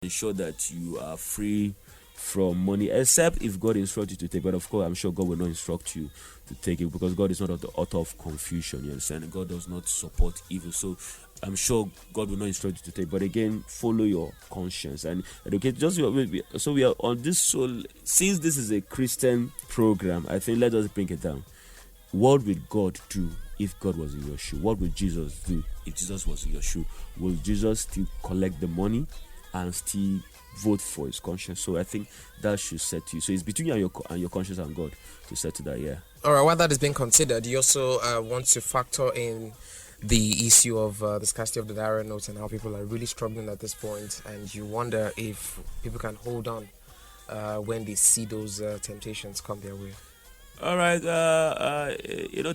ensure that you are free from money, except if God instructs you to take. But of course, I'm sure God will not instruct you to take it, because God is not the author of confusion. You understand? God does not support evil. So I'm sure God will not instruct you to take. But again, follow your conscience and educate. So we are on this. So since this is a Christian program, I think let us bring it down. What would God do if God was in your shoe? What would Jesus do if Jesus was in your shoe? Will Jesus still collect the money and still vote for his conscience? So I think that should set you. So it's between you and your conscience and God to set to that. Yeah. All right. While that is being considered, you also want to factor in the issue of the scarcity of the naira notes and how people are really struggling at this point, and you wonder if people can hold on when they see those temptations come their way. All right.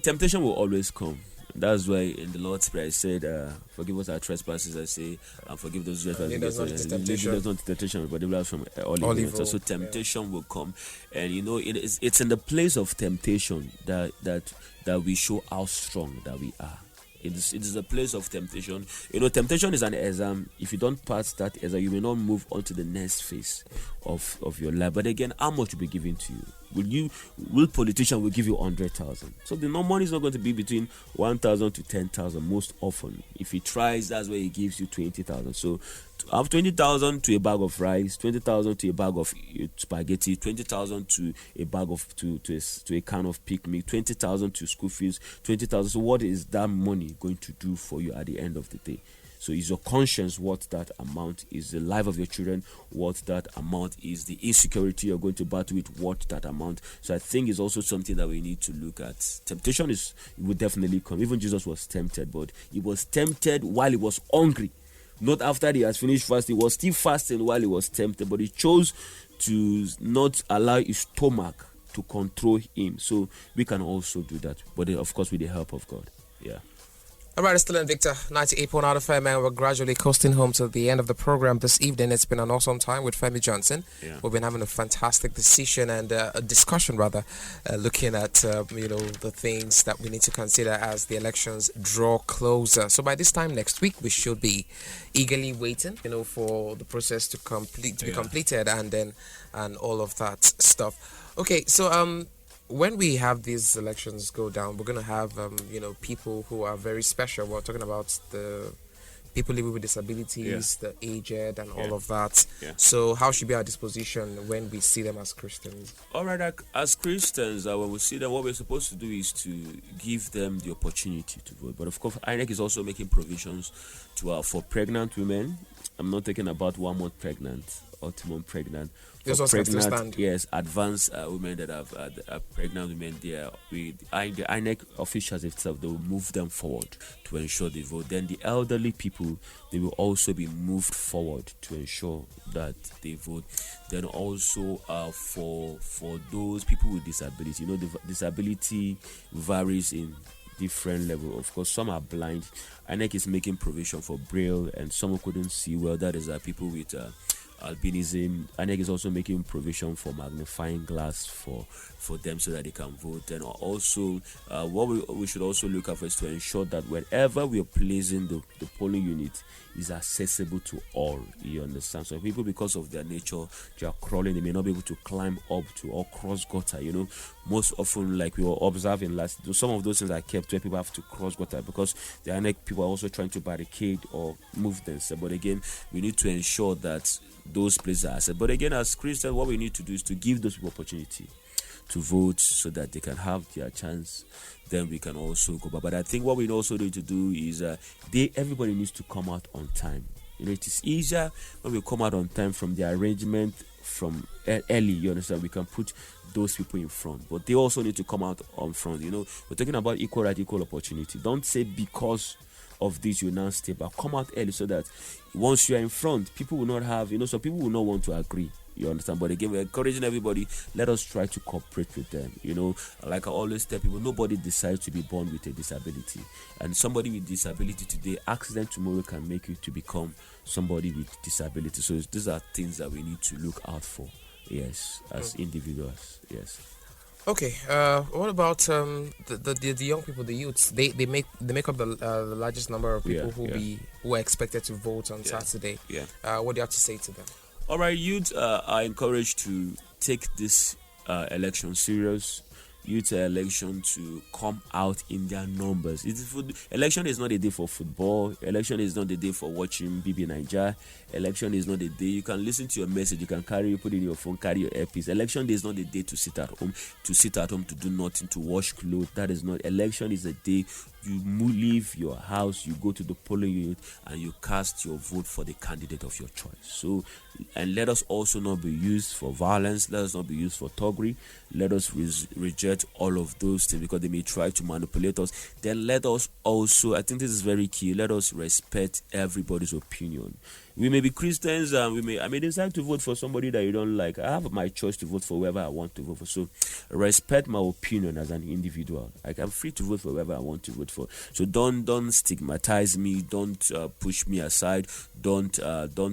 Temptation will always come. That's why in the Lord's Prayer I said, forgive us our trespasses, I say, and forgive those who trespass against us. Lead us not into temptation, but deliver us from all evil. So temptation will come. And it's in the place of temptation that we show how strong that we are. It is a place of temptation. Temptation is an exam. If you don't pass that exam, you may not move on to the next phase of your life. But again, how much will be given to you? Will politician will give you 100,000? So the money is not going to be between 1,000 to 10,000 most often. If he tries, that's where he gives you 20,000. So to have 20,000 to a bag of rice, 20,000 to a bag of spaghetti, 20,000 to a bag of to a can of picnic, 20,000 to school fees, 20,000. So what is that money going to do for you at the end of the day? So is your conscience what that amount is? The life of your children what that amount is? The insecurity you're going to battle with what that amount? So I think it's also something that we need to look at. Temptation will definitely come. Even Jesus was tempted, but he was tempted while he was hungry. Not after he has finished fasting. He was still fasting while he was tempted, but he chose to not allow his stomach to control him. So we can also do that, but of course with the help of God. Yeah. All right, it's still INVICTA 98.9 FM, and we're gradually coasting home to the end of the program this evening. It's been an awesome time with Femi Johnson. Yeah. We've been having a fantastic decision and a discussion, looking at the things that we need to consider as the elections draw closer. So by this time next week, we should be eagerly waiting, for the process to be completed, and all of that stuff. Okay, so when we have these elections go down, we're going to have, people who are very special. We're talking about the people living with disabilities, the aged, and all of that. Yeah. So how should be our disposition when we see them as Christians? All right, as Christians, when we see them, what we're supposed to do is to give them the opportunity to vote. But of course, INEC is also making provisions for pregnant women. I'm not talking about 1 month pregnant or 2 month pregnant. Pregnant, yes, advanced women that are pregnant women, the INEC officials itself, they will move them forward to ensure they vote. Then the elderly people, they will also be moved forward to ensure that they vote. Then also for those people with disability, the disability varies in different level. Of course, some are blind. INEC is making provision for braille, and some who couldn't see well. That is people with albinism. INEC is also making provision for magnifying glass for them so that they can vote. And also, what we should also look at is to ensure that wherever we are placing the polling unit is accessible to all. You understand? So people, because of their nature, they are crawling. They may not be able to climb up to or cross gutter. Most often, like we were observing some of those things are kept where people have to cross gutter because the INEC people are also trying to barricade or move themselves. But again, we need to ensure that those places are accessible. But again, as Christians, what we need to do is to give those people opportunity to vote so that they can have their chance. Then we can also go back. But I think what we also need to do is everybody needs to come out on time. It is easier when we come out on time from the arrangement from early. You understand? We can put those people in front, but they also need to come out on front. We're talking about equal right, equal opportunity. Don't say because of this you now stay back. Come out early so that once you are in front, people will not have, some people will not want to agree. You understand? But again, we're encouraging everybody. Let us try to cooperate with them. Like I always tell people, nobody decides to be born with a disability. And somebody with disability today, accident tomorrow can make you to become somebody with disability. So these are things that we need to look out for. Yes, as individuals. Yes. Okay. What about the young people, the youths? They make up the largest number of people who are expected to vote on Saturday. Yeah. What do you have to say to them? All right, youth are encouraged to take this election serious. Youth election to come out in their numbers. Election is not a day for football. Election is not a day for watching BB Niger. Election is not a day you can listen to your message. You can put it in your phone, carry your earpiece. Election day is not a day to sit at home, to do nothing, to wash clothes. That is not. Election is a day you leave your house, you go to the polling unit, and you cast your vote for the candidate of your choice. So, and let us also not be used for violence. Let us not be used for thuggery. Let us reject all of those things because they may try to manipulate us. Then let us also, I think this is very key, let us respect everybody's opinion. We may be Christians and I may decide to vote for somebody that you don't like. I have my choice to vote for whoever I want to vote for. So respect my opinion as an individual. Like, I'm free to vote for whoever I want to vote for. So don't stigmatize me. Don't push me aside. Don't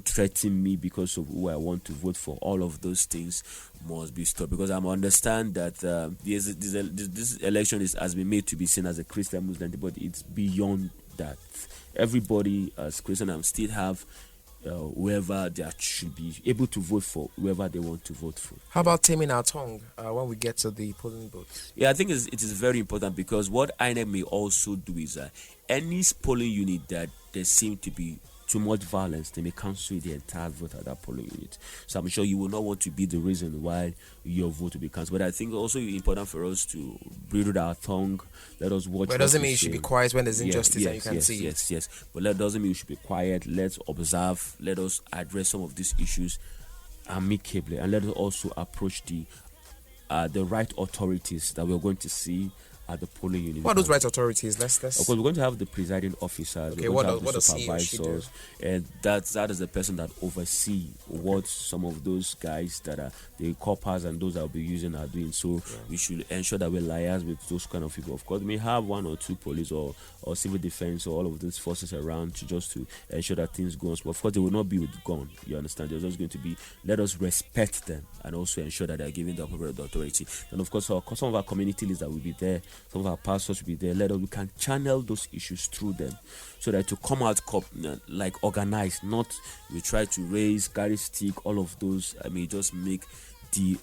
threaten me because of who I want to vote for. All of those things must be stopped, because I understand that this election has been made to be seen as a Christian Muslim, but it's beyond that. Everybody as Christian still have whoever they should be able to vote for, whoever they want to vote for. How about taming our tongue when we get to the polling booths? Yeah, I think it is very important, because what INEC may also do is any polling unit that there seem to be too much violence, they may cancel the entire vote at that polling unit. So I'm sure you will not want to be the reason why your vote will be cancelled. But I think also important for us to bridle our tongue. Let us watch. But it doesn't mean you should be quiet when there's injustice and you can see it. Yes. But that doesn't mean you should be quiet. Let's observe. Let us address some of these issues amicably, and let us also approach the right authorities that we're going to see at the polling unit. What are those right authorities? Let's. Of course, we're going to have the presiding officers. Okay, what does supervisors, and that is the person that oversee what some of those guys that are the coppers and those that will be using are doing. So we should ensure that we're liars with those kind of people. Of course, we may have one or two police or civil defense or all of those forces around to ensure that things go on. But of course, they will not be with gun. You understand? They're just going to be. Let us respect them and also ensure that they're giving the appropriate authority. And of course, some of our community leaders that will be there. Some of our pastors will be there. We can channel those issues through them, so that to come out like organized, not we try to raise, carry stick, all of those. I mean, just make the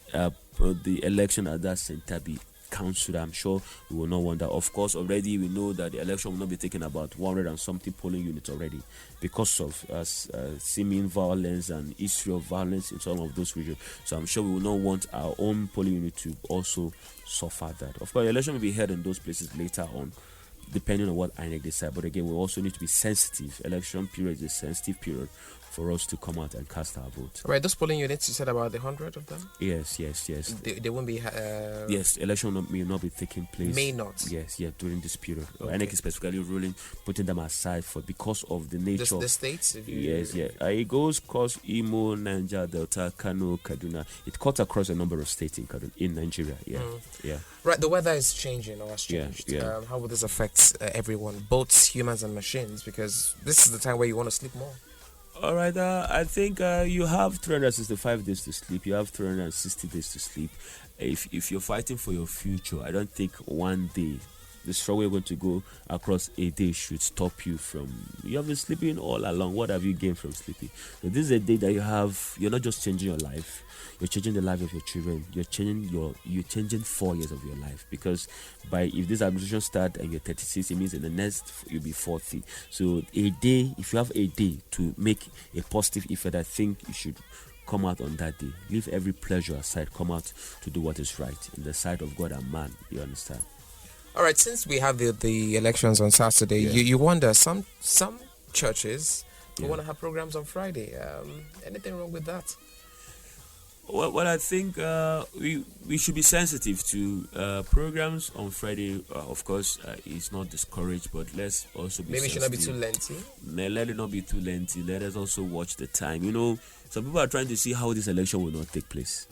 election at that center be council. I'm sure we will not want that. Of course, already we know that the election will not be taking about 100 and something polling units already because of seeming violence and issue of violence in some of those regions. So I'm sure we will not want our own polling unit to also suffer that. Of course, the election will be held in those places later on, depending on what INEC decide. But again, we also need to be sensitive. Election period is a sensitive period for us to come out and cast our vote. Right, those polling units, you said about 100 of them? Yes. They won't be... yes, election may not be taking place. May not? Yes, during this period. Okay. INEC is specifically ruling, putting them aside because of the nature. The states? Yes. It goes across Imo, Niger, Delta, Kano, Kaduna. It cuts across a number of states in Nigeria. Yeah. Right, the weather is changing or has changed. Yeah. How will this affect everyone, both humans and machines? Because this is the time where you want to sleep more. All right, I think you have 365 days to sleep. You have 360 days to sleep. If you're fighting for your future, I don't think one day the struggle you're going to go across a day should stop you from. You have been sleeping all along. What have you gained from sleeping? So this is a day that you're not just changing your life. You're changing the life of your children. You're changing 4 years of your life, because if this administration start and you're 36, it means in the next you'll be 40. So if you have a day to make a positive effort, I think you should come out on that day. Leave every pleasure aside. Come out to do what is right in the sight of God and man. You understand? All right. Since we have the elections on Saturday, you wonder some churches want to have programs on Friday. Anything wrong with that? Well, I think we should be sensitive to programs on Friday. Of course, it's not discouraged, but let's also be maybe sensitive. It should not be too lengthy. Let it not be too lengthy. Let us also watch the time. Some people are trying to see how this election will not take place.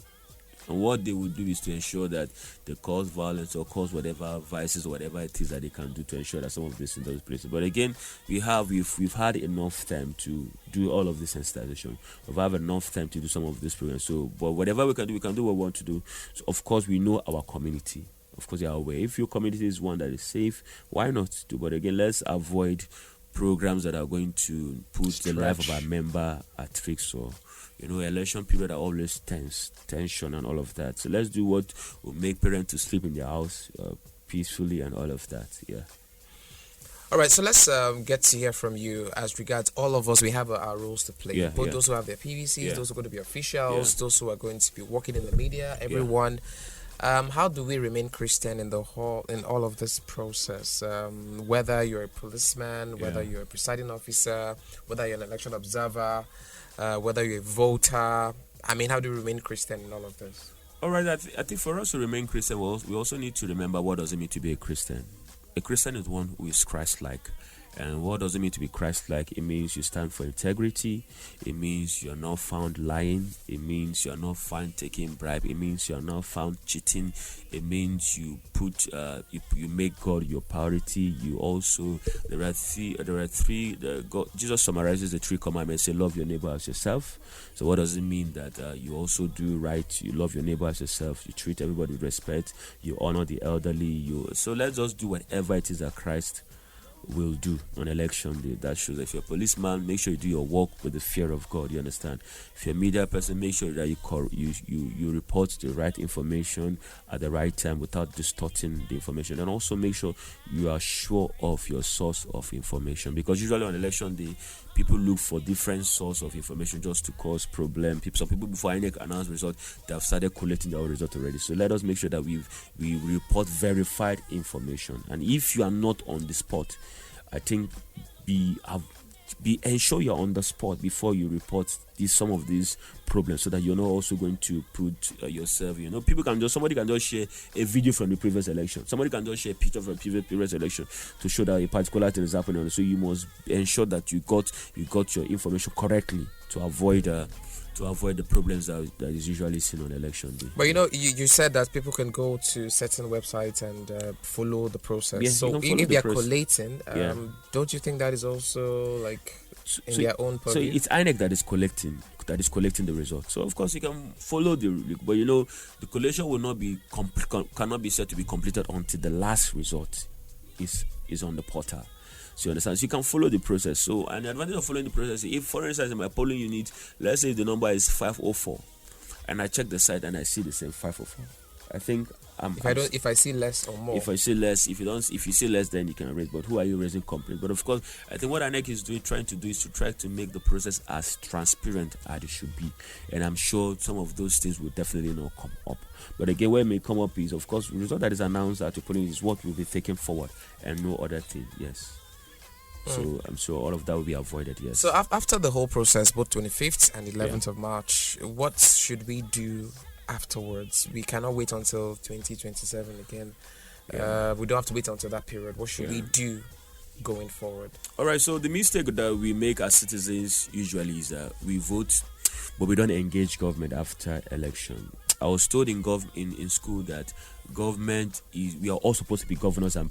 And what they will do is to ensure that they cause violence or cause whatever vices or whatever it is that they can do to ensure that some of this in those places. But again, we've had enough time to do all of this sensitization. We've had enough time to do some of this programs. So, but whatever we can do what we want to do. So of course, we know our community. Of course, you are aware. If your community is one that is safe, why not do? But again, let's avoid programs that are going to put the life of our member at risk. So, election period are always tension and all of that. So let's do what will make parents to sleep in their house peacefully and all of that. Yeah. All right, so let's get to hear from you as regards all of us. We have our roles to play. Both those who have their PVCs, those who are going to be officials, those who are going to be working in the media, everyone. How do we remain Christian in all of this process? Whether you're a policeman, whether you're a presiding officer, whether you're an election observer, whether you're a voter. I mean, how do we remain Christian in all of this? All right, I think for us to remain Christian, we also need to remember what does it mean to be a Christian. A Christian is one who is Christ-like. And what does it mean to be Christ-like? It means you stand for integrity. It means you're not found lying. It means you're not found taking bribe. It means you're not found cheating. It means you put you make God your priority. You also Jesus summarizes the 3 commandments. Say, love your neighbor as yourself. So what does it mean? That you also do right. You love your neighbor as yourself. You treat everybody with respect. You honor the elderly. So let's just do whatever it is that Christ will do on election day. That shows that if you're a policeman, make sure you do your work with the fear of God. You understand? If you're a media person, make sure that you report the right information at the right time without distorting the information, and also make sure you are sure of your source of information, because usually on election day people look for different source of information just to cause problem. Some people, before INEC announce result, they have started collecting their own result already. So let us make sure that we report verified information. And if you are not on the spot, I think ensure you're on the spot before you report some of these problems, so that you're not also going to put yourself. Somebody can just share a video from the previous election. Somebody can just share a picture from the previous election to show that a particular thing is happening. So you must ensure that you got your information correctly to avoid the problems that is usually seen on election day. But you said that people can go to certain websites and follow the process. Yes, so if they are collating, don't you think that is also like in their own purview? So it's INEC that is collecting the results. So of course you can follow but the collation will not be cannot be said to be completed until the last result is on the portal. So you understand? So you can follow the process. So, and the advantage of following the process, if for instance in my polling unit, let's say the number is 504, and I check the site and I see the same 504, I think if I see less or more. If I see less, if you see less, then you can raise. But who are you raising complaint? But of course, I think what INEC is trying to do is to try to make the process as transparent as it should be. And I'm sure some of those things will definitely not come up. But again, what may come up is, of course, the result that is announced at the polling is what will be taken forward, and no other thing. Yes. So I'm sure all of that will be avoided. Yes. So after the whole process, both 25th and 11th of March, what should we do afterwards? We cannot wait until 2027 again. We don't have to wait until that period. What should we do going forward? All right. So the mistake that we make as citizens usually is that we vote, but we don't engage government after election. I was told in school that government we are all supposed to be governors and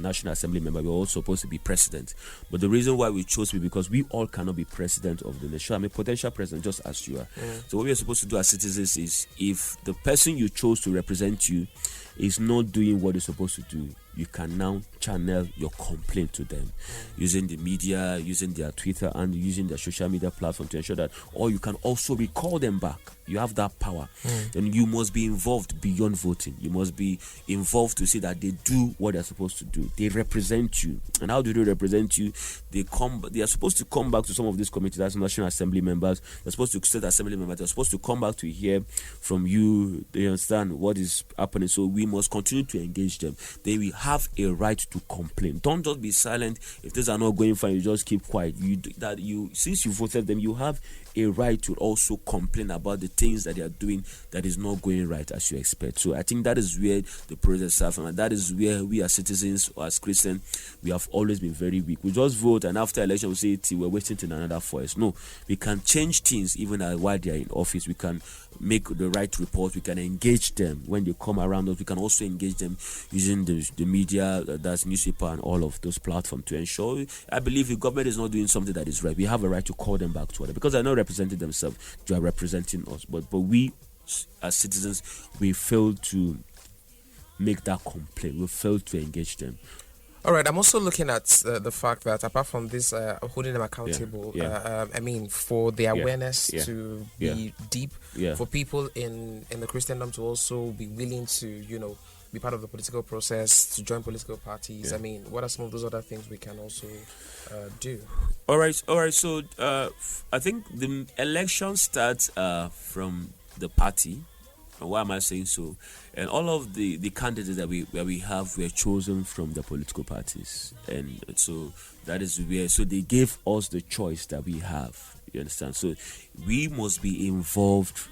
National Assembly member. We're all supposed to be president. But the reason why we chose is because we all cannot be president of the nation. I'm a potential president, just as you are. So what we are supposed to do as citizens is, if the person you chose to represent you is not doing what he's supposed to do, you can now channel your complaint to them using the media, using their Twitter, and using their social media platform to ensure that, or you can also recall them back. You have that power. And you must be involved beyond voting. You must be involved to see that they do what they're supposed to do. They represent you. And how do they represent you? They are supposed to come back to some of these committees as National Assembly members. They're supposed to state assembly members. They're supposed to come back to hear from you. They understand what is happening. So we must continue to engage them. They will have a right to complain. Don't just be silent. If things are not going fine, you just keep quiet. Since you voted them, you have a right to also complain about the things that they are doing that is not going right as you expect. So I think that is where the process starts from, and that is where we as citizens or as Christians, we have always been very weak. We just vote, and after election we say we're waiting till another 4 years. No, we can change things even while they are in office. We can make the right report. We can engage them when they come around us. We can also engage them using the media, that's newspaper and all of those platforms, to ensure, I believe, if government is not doing something that is right, we have a right to call them back to order, because they're not representing themselves, they are representing us. But we as citizens, we fail to make that complaint. We fail to engage them. All right, I'm also looking at the fact that apart from this holding them Yeah, accountable, yeah, I mean, for the yeah, awareness yeah, to yeah, be deep, yeah. for people in the Christendom to also be willing to, be part of the political process, to join political parties. Yeah. I mean, what are some of those other things we can also do? All right, all right. So I think the election starts from the party. And why am I saying so? And all of the candidates that we have were chosen from the political parties, and so that is where, so they gave us the choice that we have. You understand? So we must be involved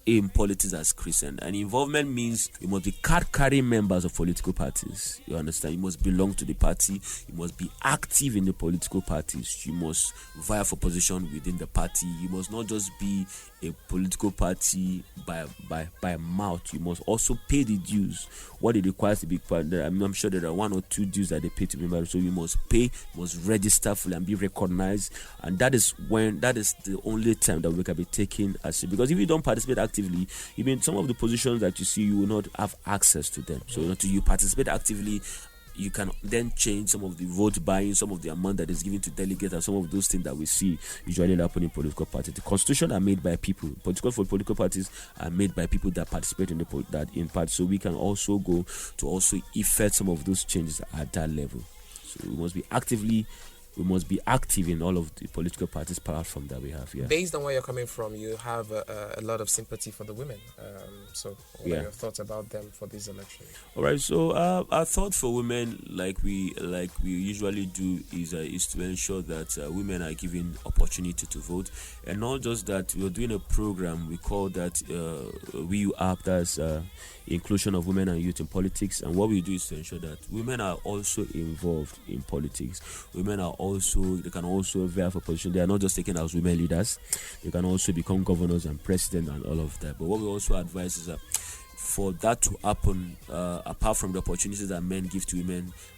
in politics as Christian. And involvement means you must be card-carrying members of political parties. You understand? You must belong to the party. You must be active in the political parties. You must vie for position within the party. You must not just be a political party by mouth. You must also pay the dues. What it requires to be part. I'm sure there are 1 or 2 dues that they pay to be members. So you must pay, you must register fully and be recognized. And that is the only time that we can be taken as, because if you don't participate actively, even some of the positions that you see, you will not have access to them. So until you participate actively, you can then change some of the vote buying, some of the amount that is given to delegates, and some of those things that we see usually happen in political parties. The constitution are made by people. Political parties are made by people that participate in in parties. So we can also go to also effect some of those changes at that level. So we must be active in all of the political parties platform that we have. Yeah. Based on where you're coming from, you have a lot of sympathy for the women. So, what are your thoughts about them for this election? All right. So, our thought for women, like we usually do, is to ensure that women are given opportunity to vote, and not just that. We're doing a program we call that We App, that's inclusion of women and youth in politics. And what we do is to ensure that women are also involved in politics. They can also vie for position. They are not just taken as women leaders. They can also become governors and president and all of that. But what we also advise is that for that to happen, apart from the opportunities that men give to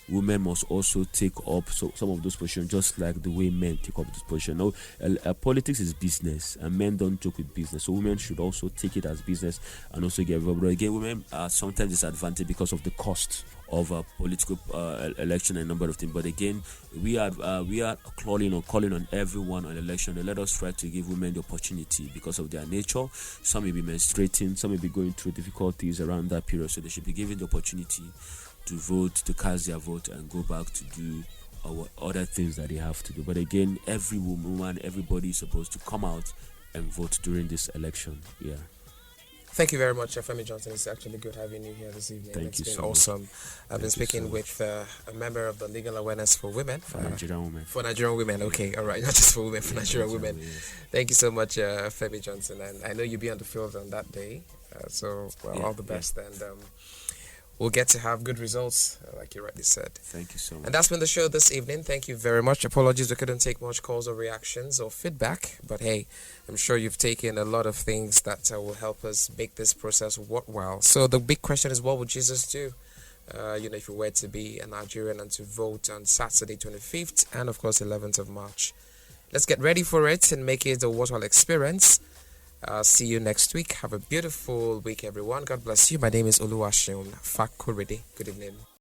women must also take up some of those positions, just like the way men take up this position. Now, politics is business, and men don't joke with business. So women should also take it as business and also get involved. But again, women are sometimes disadvantaged because of the cost of a political election and a number of things. But again, we are calling on everyone on election. And let us try to give women the opportunity because of their nature. Some may be menstruating, some may be going through difficulties around that period, so they should be given the opportunity to vote, to cast their vote, and go back to do other things that they have to do. But again, every woman, everybody is supposed to come out and vote during this election. Yeah. Thank you very much, Femi Johnson. It's actually good having you here this evening. Thank you It's been so awesome. much. I've been speaking with a member of the Legal Awareness for Women. For Nigerian women. For Nigerian women, okay, all right, not just for women, for Nigerian women. Yes. Thank you so much, Femi Johnson. And I know you'll be on the field on that day. All the best. And we'll get to have good results, like you rightly said. Thank you so much. And that's been the show this evening. Thank you very much. Apologies, we couldn't take much calls or reactions or feedback. But hey, I'm sure you've taken a lot of things that will help us make this process worthwhile. So the big question is, what would Jesus do? If you were to be a Nigerian and to vote on Saturday 25th and, of course, 11th of March. Let's get ready for it and make it a worthwhile experience. See you next week. Have a beautiful week, everyone. God bless you. My name is Oluwaseun Fakorede. Good evening.